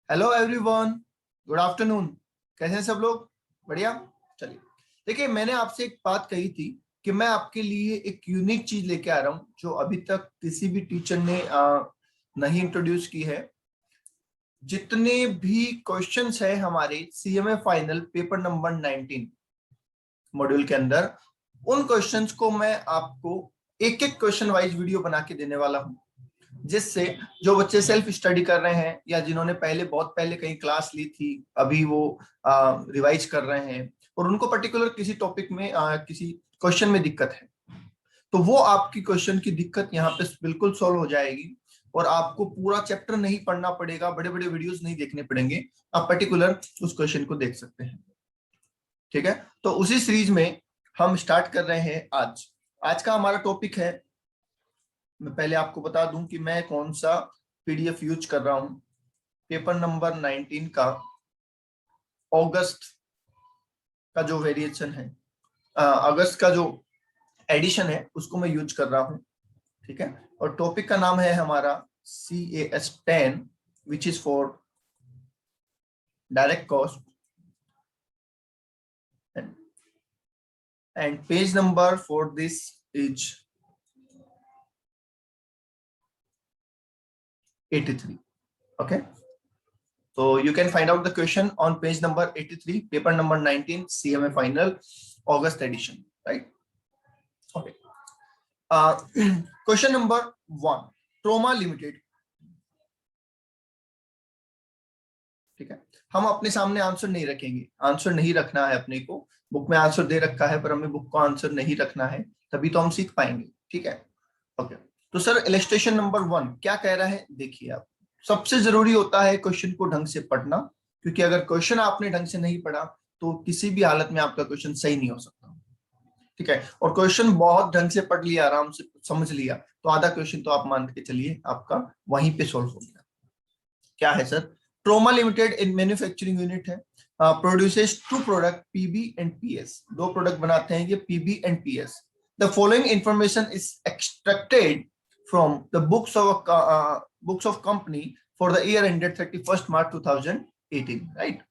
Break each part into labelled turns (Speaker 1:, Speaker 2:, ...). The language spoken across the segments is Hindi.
Speaker 1: Hello everyone, good afternoon. कैसे हैं सब लोग? बढ़िया। चलिए, देखिए, मैंने आपसे एक बात कही थी कि मैं आपके लिए एक यूनिक चीज लेके आ रहा हूं जो अभी तक किसी भी टीचर ने नहीं इंट्रोड्यूस की है। जितने भी क्वेश्चंस है हमारे CMA final paper number 19 module के अंदर, उन क्वेश्चंस को मैं आपको एक एक क्वेश्चन वाइज वीडियो बना के देने वाला हूं, जिससे जो बच्चे सेल्फ स्टडी कर रहे हैं या जिन्होंने बहुत पहले कहीं क्लास ली थी, अभी वो रिवाइज कर रहे हैं और उनको पर्टिकुलर किसी टॉपिक में किसी क्वेश्चन में दिक्कत है, तो वो आपकी क्वेश्चन की दिक्कत यहाँ पे बिल्कुल सॉल्व हो जाएगी और आपको पूरा चैप्टर नहीं पढ़ना पड़ेगा, बड़े बड़े वीडियोस नहीं देखने पड़ेंगे, आप पर्टिकुलर उस क्वेश्चन को देख सकते हैं। ठीक है, तो उसी सीरीज में हम स्टार्ट कर रहे हैं। आज का हमारा टॉपिक है, मैं पहले आपको बता दूं कि मैं कौन सा पीडीएफ यूज कर रहा हूं। पेपर नंबर 19 का अगस्त का जो वेरिएशन है, अगस्त का जो एडिशन है, उसको मैं यूज कर रहा हूं। ठीक है, और टॉपिक का नाम है हमारा CAS 10 which is for direct cost and page number for this is 83. Okay, so you can find out the question on page number 83, paper number 19, CMA final, August edition, right? Okay. Question number 1, trauma limited. ठीक है, हम अपने सामने आंसर नहीं रखेंगे, आंसर नहीं रखना है अपने को। बुक में आंसर दे रखा है पर हमें बुक को आंसर नहीं रखना है, तभी तो हम सीख पाएंगे। ठीक है, ओके। तो सर, इलस्ट्रेशन नंबर 1 क्या कह रहा है, देखिए आप। सबसे जरूरी होता है क्वेश्चन को ढंग से पढ़ना, क्योंकि अगर क्वेश्चन आपने ढंग से नहीं पढ़ा तो किसी भी हालत में आपका क्वेश्चन सही नहीं हो सकता। ठीक है, और क्वेश्चन बहुत ढंग से पढ़ लिया, आराम से समझ लिया, तो आधा क्वेश्चन तो आप मान के चलिए आपका वहीं पे सॉल्व हो गया। क्या है sir? Troma limited in manufacturing unit है, produces two product PB and PS। दो प्रोडक्ट बनाते हैं ये, PB and PS। The following information is extracted from the books of company for the year ended 31 March 2018, right?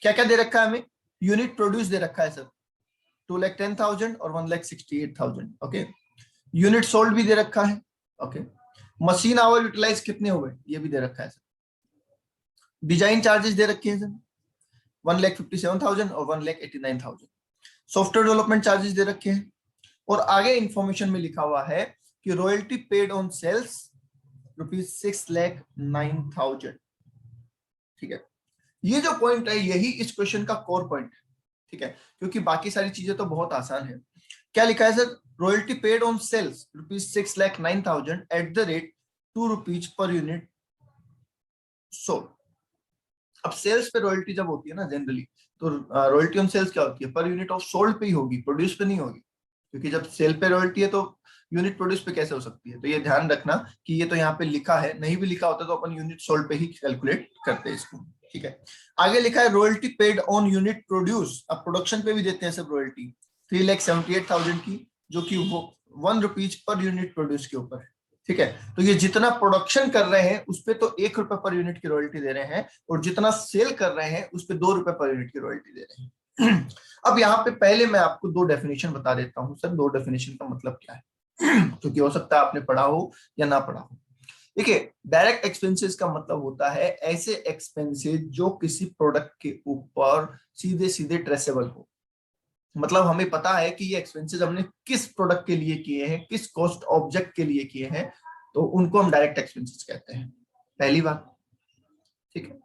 Speaker 1: क्या क्या दे रखा है हमें? यूनिट प्रोड्यूस दे रखा है सर 2,10,000 और 1,68,000। ओके, यूनिट सोल्ड भी दे रखा है। ओके, मशीन आवर यूटिलाइज कितने हुए ये भी दे रखा है सर। डिजाइन चार्जेस दे रखे हैं सर 1,57,000 और 1,89,000। सॉफ्टवेयर डेवलपमेंट चार्जेस दे रखे हैं और आगे इंफॉर्मेशन में लिखा हुआ है कि रॉयल्टी पेड ऑन सेल्स ₹6,09,000। ठीक है, ये जो पॉइंट है यही इस क्वेश्चन का कोर पॉइंट है। ठीक है, क्योंकि बाकी सारी चीजें तो बहुत आसान है। क्या लिखा है sir? Royalty paid on sales ₹6,09,000 at the rate ₹2 per unit sold. अब सेल्स पे रॉयल्टी जब होती है ना जनरली, तो रॉयल्टी ऑन सेल्स क्या होती है? पर यूनिट ऑफ सोल्ड पे ही होगी, प्रोड्यूस पे नहीं होगी, क्योंकि जब सेल पे रॉयल्टी है तो यूनिट प्रोड्यूस पे कैसे हो सकती है? तो ये ध्यान रखना कि ये तो यहाँ पे लिखा है, नहीं भी लिखा होता तो अपन यूनिट सोल्ड पे ही कैलकुलेट करते हैं इसको। ठीक है, आगे लिखा है royalty paid on unit produce. अब प्रोडक्शन पे भी देते हैं सब रॉयल्टी 3,78,000 की, जो कि वो ₹1 पर यूनिट प्रोड्यूस के ऊपर है। ठीक है, तो ये जितना प्रोडक्शन कर रहे हैं उस पे तो ₹1 पर यूनिट की रॉयल्टी दे रहे हैं, और जितना सेल कर रहे हैं उस पे ₹2 पर यूनिट की रॉयल्टी दे रहे हैं। अब यहाँ पे पहले मैं आपको दो डेफिनेशन बता देता हूँ सर, दो डेफिनेशन का मतलब क्या है, क्योंकि हो सकता है आपने पढ़ा हो या ना पढ़ा हो। देखिए, डायरेक्ट एक्सपेंसेस का मतलब होता है ऐसे एक्सपेंसेस जो किसी प्रोडक्ट के ऊपर सीधे सीधे ट्रेसेबल हो। मतलब हमें पता है कि ये एक्सपेंसेस हमने किस प्रोडक्ट के लिए किए हैं, किस कॉस्ट ऑब्जेक्ट के लिए किए हैं, तो उनको हम डायरेक्ट एक्सपेंसेस कहते हैं। पहली बात। ठीक है,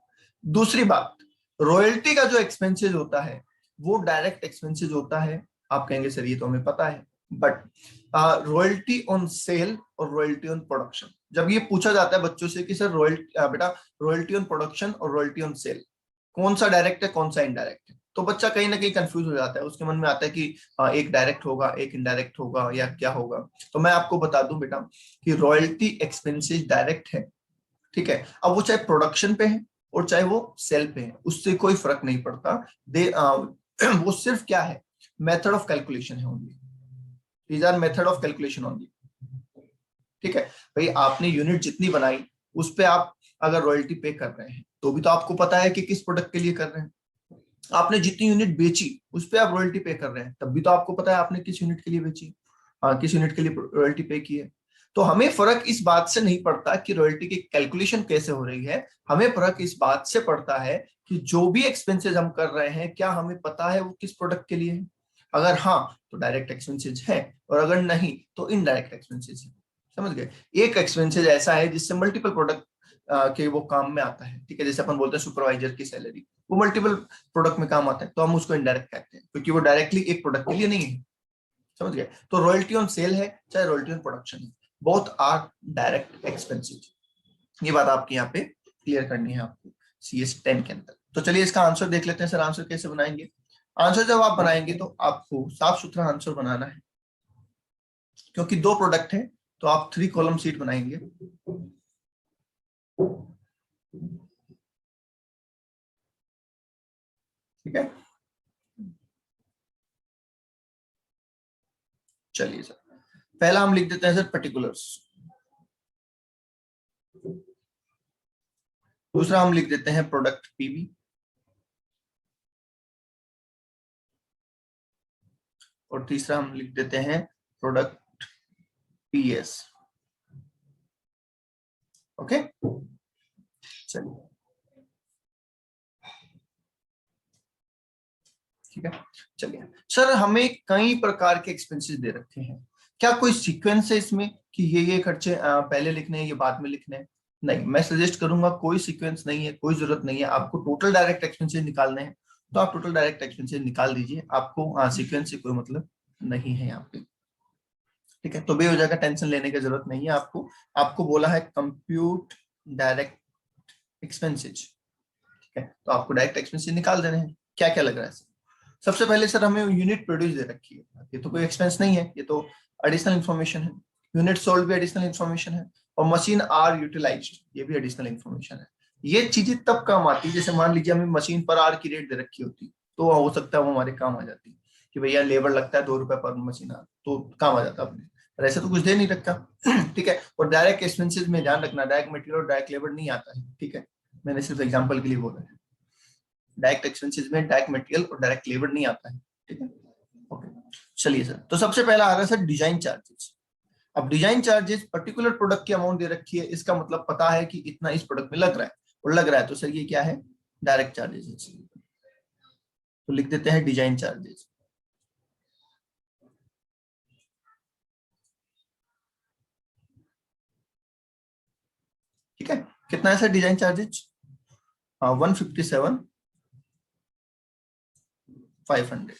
Speaker 1: दूसरी बात, रॉयल्टी का जो एक्सपेंसेस होता है वो डायरेक्ट एक्सपेंसेस होता है। आप कहेंगे सर ये तो हमें पता है, बट रॉयल्टी ऑन सेल और रॉयल्टी ऑन प्रोडक्शन, जब ये पूछा जाता है बच्चों से कि सर बेटा रॉयल्टी ऑन प्रोडक्शन और रॉयल्टी ऑन सेल कौन सा डायरेक्ट है कौन सा इनडायरेक्ट है, तो बच्चा कहीं ना कहीं कंफ्यूज हो जाता है, उसके मन में आता है कि एक डायरेक्ट होगा एक इनडायरेक्ट होगा या क्या होगा। तो मैं आपको बता दूं बेटा कि रॉयल्टी एक्सपेंसेस डायरेक्ट है। ठीक है, अब वो चाहे प्रोडक्शन पे है और चाहे वो सेल पे है, उससे कोई फर्क नहीं पड़ता। वो सिर्फ क्या है, मेथड ऑफ कैलकुलेशन है only, these are method of calculation only. ठीक है भाई, आपने यूनिट जितनी बनाई उस पे आप अगर रॉयल्टी पे कर रहे हैं तो भी तो आपको पता है कि किस प्रोडक्ट के लिए कर रहे हैं। आपने जितनी यूनिट बेची उस पर आप रॉयल्टी पे कर रहे हैं, तब भी तो आपको पता है आपने किस यूनिट के लिए बेची, किस यूनिट के लिए रॉयल्टी पे की है। तो हमें फर्क इस बात से नहीं पड़ता कि रॉयल्टी की कैलकुलेशन कैसे हो रही है, हमें फर्क इस बात से पड़ता है कि जो भी एक्सपेंसेस हम कर रहे हैं क्या हमें पता है वो किस प्रोडक्ट के लिए है। अगर हाँ तो डायरेक्ट एक्सपेंसेस है, और अगर नहीं तो इनडायरेक्ट एक्सपेंसेस है। समझ गए? एक एक्सपेंसेस ऐसा है जिससे मल्टीपल प्रोडक्ट के वो काम में आता है, ठीक है। जैसे अपन बोलते हैं सुपरवाइजर की सैलरी, वो मल्टीपल प्रोडक्ट में काम आता है, तो हम उसको इनडायरेक्ट कहते हैं क्योंकि वो डायरेक्टली एक प्रोडक्ट के लिए नहीं है। समझ गए? तो रॉयल्टी ऑन सेल है चाहे रॉयल्टी ऑन प्रोडक्शन है, बोथ आर डायरेक्ट एक्सपेंसेस। ये बात आपकी यहाँ पे क्लियर करनी है आपको CS10 के अंदर। तो चलिए इसका आंसर देख लेते हैं। सर आंसर कैसे बनाएंगे? आंसर जब आप बनाएंगे तो आपको साफ सुथरा आंसर बनाना है, क्योंकि दो प्रोडक्ट है तो आप 3 कॉलम शीट बनाएंगे। ठीक है, चलिए सर पहला हम लिख देते हैं सर पर्टिकुलर्स, दूसरा हम लिख देते हैं प्रोडक्ट PV, और तीसरा हम लिख देते हैं प्रोडक्ट PS। ओके, चलिए ठीक है। चलिए सर हमें कई प्रकार के एक्सपेंसेस दे रखे हैं, क्या कोई सीक्वेंस है इसमें कि ये खर्चे पहले लिखने हैं ये बाद में लिखने हैं? नहीं, मैं सजेस्ट करूंगा कोई सीक्वेंस नहीं है, कोई जरूरत नहीं है। आपको टोटल डायरेक्ट एक्सपेंसेस निकालने हैं तो आप टोटल डायरेक्ट एक्सपेंसेस निकाल दीजिए, आपको सीक्वेंस से कोई मतलब नहीं है यहाँ पे। ठीक है, तो बे हो जाएगा, टेंशन लेने की जरूरत नहीं है आपको। आपको बोला है कंप्यूट डायरेक्ट एक्सपेंसेस, ठीक है, तो आपको डायरेक्ट एक्सपेंसेस निकाल देने हैं। क्या क्या लग रहा है? सबसे पहले सर हमें यूनिट प्रोड्यूस दे रखी है, ये तो कोई एक्सपेंस नहीं है, ये तो एडिशनल इन्फॉर्मेशन है। यूनिट सोल्ड भी एडिशनल इन्फॉर्मेशन है, और मशीन आर यूटिलाइज्ड ये भी एडिशनल इन्फॉर्मेशन है। ये चीजें तब काम आती है, जैसे मान लीजिए हमें मशीन पर आर की रेट दे रखी होती तो हो सकता है वो हमारे काम आ जाती कि भैया लेबर लगता है 2 रुपए पर मशीन आर, तो काम आ जाता अपने, पर ऐसे तो कुछ दे नहीं रखा। ठीक है, और डायरेक्ट एक्सपेंसेस में ध्यान रखना डायरेक्ट मटेरियल और डायरेक्ट लेबर नहीं आता है, ठीक है, मैंने सिर्फ एग्जाम्पल के लिए बोला है। डायरेक्ट एक्सपेंसेस में डायरेक्ट मटेरियल और डायरेक्ट लेबर नहीं आता है, ठीक है। ओके, चलिए सर, तो सबसे पहला आ रहा है सर डिजाइन चार्जेस। अब डिजाइन चार्जेस पर्टिकुलर प्रोडक्ट की अमाउंट दे रखी है, इसका मतलब पता है कि इतना इस प्रोडक्ट में लग रहा है, और लग रहा है तो सर ये क्या है? डायरेक्ट चार्जेस है, तो लिख देते हैं डिजाइन चार्जेस। ठीक है, कितना है सर डिजाइन चार्जेस? 157,500,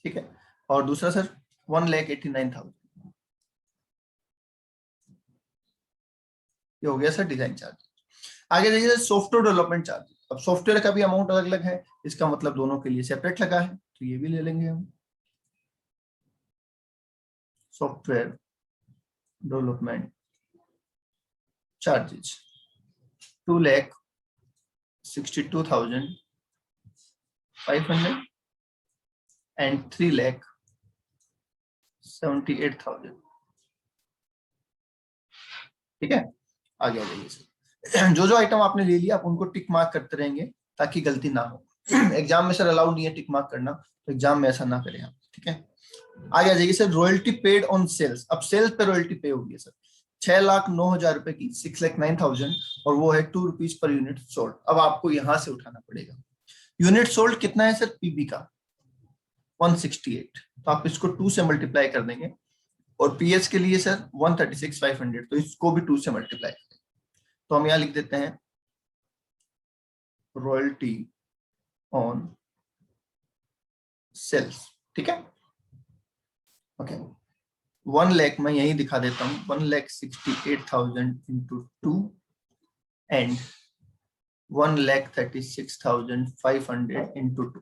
Speaker 1: ठीक है। और दूसरा सर 1,89,000, ये हो गया सर डिजाइन चार्ज। आगे देखिए सॉफ्टवेयर डेवलपमेंट चार्ज। अब सॉफ्टवेयर का भी अमाउंट अलग अलग है, इसका मतलब दोनों के लिए सेपरेट लगा है, तो ये भी ले लेंगे हम। Software development charges 2,62,500 and 3,78,000। ठीक है, आगे आ जाइए सर। जो जो आइटम आपने ले लिया आप उनको टिक मार्क करते रहेंगे ताकि गलती ना हो। एग्जाम में सर अलाउड नहीं है टिक मार्क करना, तो एग्जाम में ऐसा ना करें आप, ठीक है। आगे आ जाइए sir, royalty paid on sales. अब सेल्स पे रॉयल्टी पे होगी सर 6,09,000 रुपए की, 6,09,000, और वो है 2 रुपीज पर यूनिट सोल्ड। अब आपको यहां से उठाना पड़ेगा। यूनिट सोल्ड कितना है सर PB का? 168, तो आप इसको 2 से मल्टीप्लाई कर देंगे, और PS के लिए सर 136,500, तो इसको भी 2 से मल्टीप्लाई करें। तो हम यहाँ लिख देते हैं रॉयल्टी ऑन सेल्स, ठीक है। ओके, 1 लाख मैं यही दिखा देता हूँ, 1,68,000 इंटू 2 एंड 1,36,500 इंटू 2,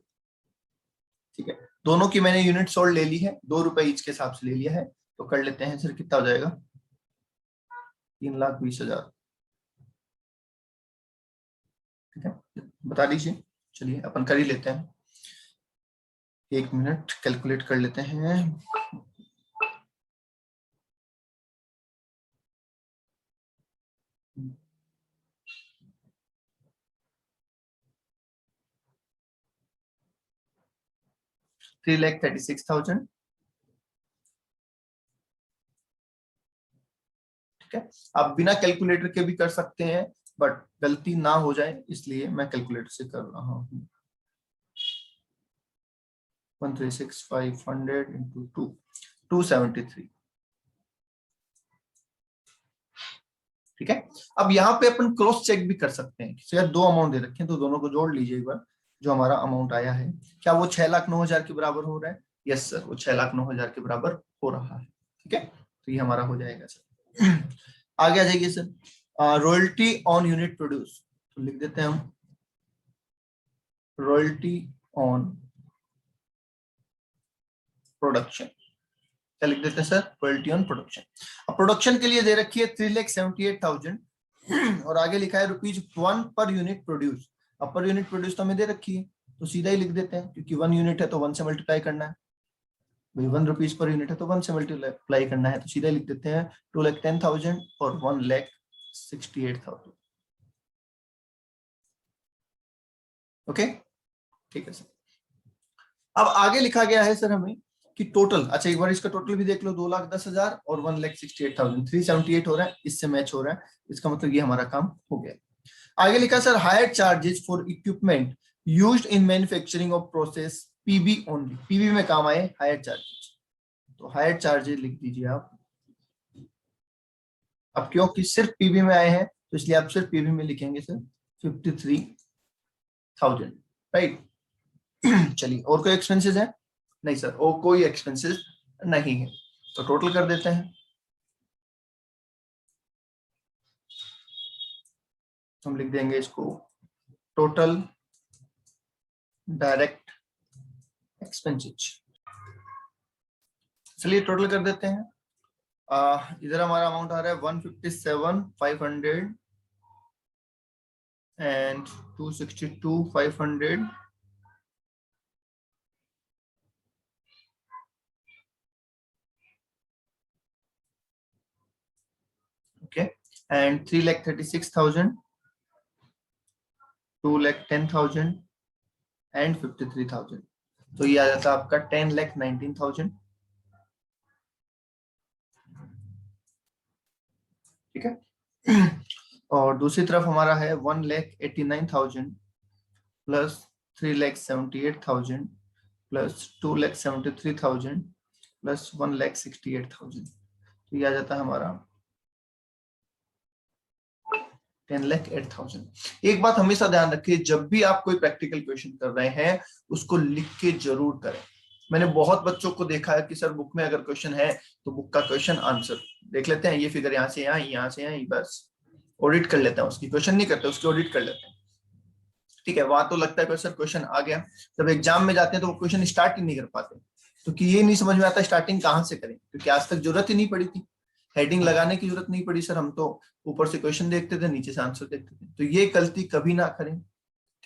Speaker 1: ठीक है। दोनों की मैंने यूनिट सोल्ड ले ली है, 2 रुपए ईच के हिसाब से ले लिया है, तो कर लेते हैं सर कितना हो जाएगा? 3,20,000, ठीक है, बता दीजिए। चलिए अपन कर ही लेते हैं, 1 मिनट कैलकुलेट कर लेते हैं। 3,36,000। ठीक है, आप बिना कैलकुलेटर के भी कर सकते हैं, बट गलती ना हो जाए इसलिए मैं कैलकुलेटर से कर रहा हूँ। 136,500 into 2, 273। ठीक है, अब यहाँ पे अपन क्रॉस चेक भी कर सकते हैं, किसी दो अमाउंट दे रखे हैं तो दोनों को जोड़ लीजिए एक बार। जो हमारा अमाउंट आया है क्या वो 6,09,000 के बराबर हो रहा है? यस सर, वो 6,09,000 के बराबर हो रहा है। ठीक है, तो ये हमारा हो जाएगा सर। आगे आ जाइए sir, royalty on unit produce, तो लिख देते हैं हम रॉयल्टी ऑन प्रोडक्शन। क्या लिख देते हैं सर? Royalty on production. अब प्रोडक्शन के लिए दे रखी है 3,78,000 और आगे लिखा है ₹1 पर यूनिट प्रोड्यूस। अब पर यूनिट प्रोड्यूस तो हमें दे रखी है तो सीधा ही लिख देते हैं, क्योंकि 1 यूनिट है तो 1 से मल्टीप्लाई करना है भाई, ₹1 पर यूनिट है तो 1 से मल्टीप्लाई करना है, तो सीधा लिख देते हैं 2,10,000 और 1,68,000। ओके, ठीक है सर। अब आगे लिखा गया है सर हमें कि टोटल, अच्छा एक बार इसका टोटल भी देख लो, 2,10,000 और 1,68,000, 378 हो रहा है, इससे मैच हो रहा है, इसका मतलब ये हमारा काम हो गया। आगे लिखा sir hire charges for equipment used in manufacturing of process PB only. PB में काम आए हायर चार्जेस, तो हायर चार्जेस लिख दीजिए आप। अब क्योंकि सिर्फ पीबी में आए हैं तो इसलिए आप सिर्फ पीबी में लिखेंगे सर 53,000, राइट। चलिए, और कोई एक्सपेंसेस है? नहीं सर, और कोई एक्सपेंसेस नहीं है, तो टोटल कर देते हैं। हम लिख देंगे इसको टोटल डायरेक्ट एक्सपेंसेस। चलिए टोटल कर देते हैं। इधर हमारा अमाउंट आ रहा है 157,500 एंड 262,500 okay, and 3,36,000, 2,10,000 एंड 53,000, तो ये आ जाता है आपका 10,19,000। ठीक है, और दूसरी तरफ हमारा है 1,89,000 प्लस 3,78,000 प्लस 2,73,000 प्लस 1,68,000, तो ये आ जाता है हमारा 10,08,000। एक बात हमेशा ध्यान रखिए, जब भी आप कोई प्रैक्टिकल क्वेश्चन कर रहे हैं उसको लिख के जरूर करें। मैंने बहुत बच्चों को देखा है कि सर बुक में अगर क्वेश्चन है तो बुक का क्वेश्चन आंसर देख लेते हैं, ये फिगर यहाँ से यहाँ से यहाँ, बस ऑडिट कर लेते हैं उसकी, क्वेश्चन नहीं करते उसकी ऑडिट कर लेते हैं। ठीक है, वहां तो लगता है सर क्वेश्चन आ गया, जब एग्जाम में जाते हैं तो वो क्वेश्चन स्टार्ट ही नहीं कर पाते, क्योंकि ये नहीं समझ में आता स्टार्टिंग कहाँ से करें, क्योंकि आज तक जरूरत ही नहीं पड़ी थी, हेडिंग लगाने की जरूरत नहीं पड़ी सर, हम तो ऊपर से क्वेश्चन देखते थे नीचे से आंसर देखते थे, तो ये गलती कभी ना करें।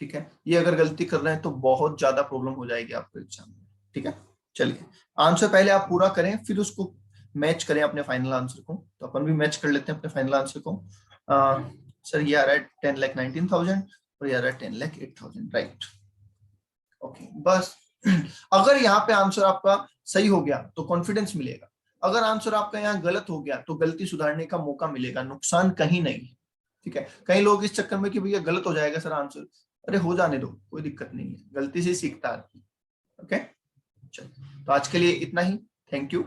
Speaker 1: ठीक है, ये अगर गलती कर रहे हैं तो बहुत ज्यादा प्रॉब्लम हो जाएगी आपको एग्जाम में। ठीक है, चलिए आंसर पहले आप पूरा करें फिर उसको मैच करें अपने फाइनल आंसर को, तो अपन भी मैच कर लेते हैं अपने फाइनल आंसर को। सर ये आ रहा है 10,19,000 और ये आ रहा है 10,08,000, राइट। ओके, बस अगर यहाँ पे आंसर आपका सही हो गया तो कॉन्फिडेंस मिलेगा, अगर आंसर आपका यहाँ गलत हो गया तो गलती सुधारने का मौका मिलेगा, नुकसान कहीं नहीं। ठीक है, कई लोग इस चक्कर में कि भैया गलत हो जाएगा सर आंसर, अरे हो जाने दो, कोई दिक्कत नहीं है, गलती से सीखता आदमी। ओके, चलो तो आज के लिए इतना ही, थैंक यू।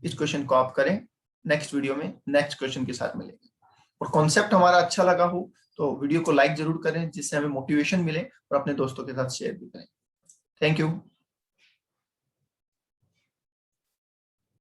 Speaker 1: इस क्वेश्चन को आप करें, नेक्स्ट वीडियो में नेक्स्ट क्वेश्चन के साथ मिलेंगे। और कॉन्सेप्ट हमारा अच्छा लगा हो तो वीडियो को लाइक जरूर करें, जिससे हमें मोटिवेशन मिले, और अपने दोस्तों के साथ शेयर भी करें। Thank you.